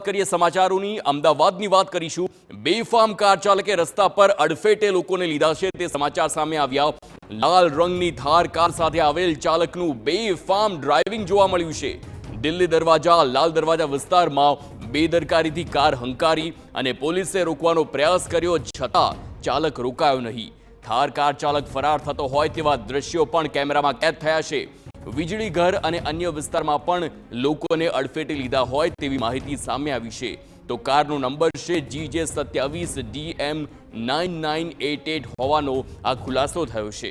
કરીએ સમાચારોની અમદાવાદની વાત કરીશું। બેફામ કાર ચાલકે રસ્તા પર અડફેટે લોકોને લીધા છે તે સમાચાર સામે આવ્યા। લાલ રંગની થાર કાર સાથે આવેલ ચાલકનું બેફામ ડ્રાઇવિંગ જોવા મળ્યું છે। દિલ્હી દરવાજા લાલ દરવાજા વિસ્તારમાં બેદરકારીથી કાર હંકારી અને પોલીસે રોકવાનો પ્રયાસ કર્યો છતાં ચાલક રોકાયો નહીં। થાર કાર ચાલક ફરાર થતો હોય તેવા દ્રશ્યો પણ કેમેરામાં કેદ થયા છે। વીજળી ઘર અને અન્ય વિસ્તારમાં પણ લોકોને અડફેટે લીધા હોય તેવી માહિતી સામે આવી છે। તો કારનો નંબર છે GJ27DM9988 હોવાનો આ ખુલાસો થયો છે।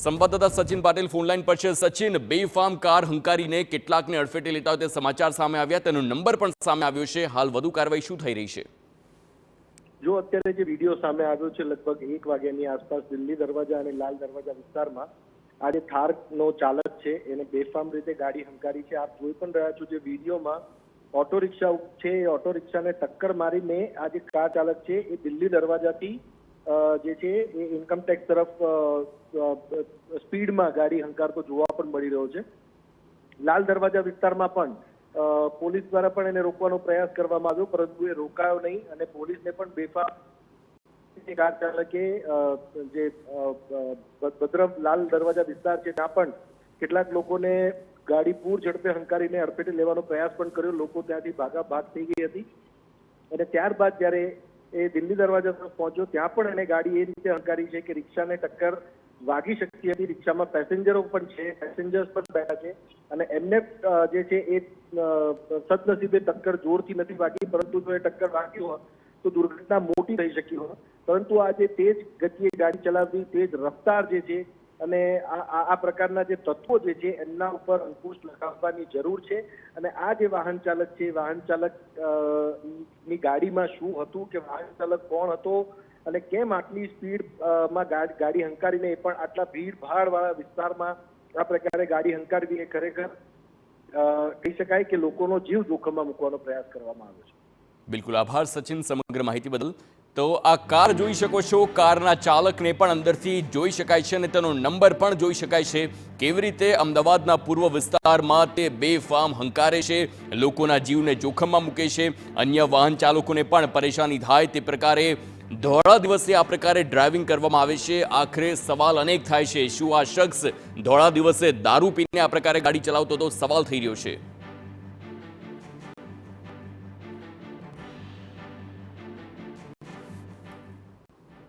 સંવાદદાતા સચિન પાટીલ ફોનલાઈન પર છે। સચિન, બેફામ કાર હંકારીને કેટલાકને અડફેટે લેતા હોય તે સમાચાર સામે આવ્યા, તેનો નંબર પણ સામે આવ્યો છે। હાલ વધુ કાર્યવાહી શું થઈ રહી છે? જો અત્યારે જે વિડીયો સામે આવ્યો છે લગભગ 1 વાગ્યાની આસપાસ દિલ્હી દરવાજા અને લાલ દરવાજા વિસ્તારમાં આ જે થારનો ચાલક છે એને બેફામ રીતે ગાડી હંકારી છે। આપ જોઈ પણ રહ્યા છો જે વિડીયોમાં ઓટો રિક્ષા છે એ ઓટો રિક્ષાને ટક્કર મારીને આ જે કાર ચાલક છે એ દિલ્હી દરવાજાથી જે છે એ ઇન્કમટેક્સ તરફ સ્પીડમાં ગાડી હંકારતો જોવા પણ મળી રહ્યો છે। લાલ દરવાજા વિસ્તારમાં પણ પોલીસ દ્વારા પણ એને રોકવાનો પ્રયાસ કરવામાં આવ્યો, પરંતુ એ રોકાયો નહીં અને પોલીસને પણ બેફામ કાર ચાલકે જે ભદ્રમ લાલ દરવાજા વિસ્તાર છે ત્યાં પણ કેટલાક લોકોને ગાડી પૂર ઝડપે હંકારીને અડફેટે લેવાનો પ્રયાસ પણ કર્યો। લોકો ત્યાંથી ભાગ થઈ ગઈ હતી અને ત્યારબાદ જ્યારે એ દિલ્હી દરવાજા તરફ પહોંચ્યો ત્યાં પણ એને ગાડી એ રીતે હંકારી છે કે રિક્ષાને ટક્કર વાગી શકતી હતી। રિક્ષામાં પેસેન્જરો પણ છે, પેસેન્જર્સ પણ બેઠા છે અને એમને જે છે એ સદનસીબે ટક્કર જોરથી નથી વાગી, પરંતુ જો એ ટક્કર વાગી હોત તો દુર્ઘટના મોટી થઈ શકી હોત। પરંતુ આ જે તેજ ગતિએ ગાડી ચલાવવી, તેજ રફતાર જે છે અને આ પ્રકારના જે તત્વો જે છે એમના ઉપર અંકુશ લગાવવાની જરૂર છે। અને આ જે વાહન ચાલક છે, વાહન ચાલક ની ગાડીમાં શું હતું કે વાહન ચાલક કોણ હતો અને કેમ આટલી સ્પીડમાં ગાડી હંકારીને એ પણ આટલા ભીડભાડ વાળા વિસ્તારમાં આ પ્રકારે ગાડી હંકારવી એ ખરેખર કહી શકાય કે લોકોનો જીવ જોખમમાં મૂકવાનો પ્રયાસ કરવામાં આવ્યો છે। બિલકુલ, આભાર સચિન સમગ્ર માહિતી બદલ। તો આ કાર જોઈ શકો છો, કારના ચાલકને પણ અંદરથી જોઈ શકાય છે અને તેનો નંબર પણ જોઈ શકાય છે। કેવી રીતે અમદાવાદના પૂર્વ વિસ્તારમાં તે બેફામ હંકારે છે, લોકોના જીવને જોખમમાં મૂકે છે, અન્ય વાહન ચાલકોને પણ પરેશાની થાય તે પ્રકારે ધોળા દિવસે આ પ્રકારે ડ્રાઇવિંગ કરવામાં આવે છે। આખરે સવાલ અનેક થાય છે, શું આ શખ્સ ધોળા દિવસે દારૂ પીને આ પ્રકારે ગાડી ચલાવતો તો સવાલ થઈ રહ્યો છે।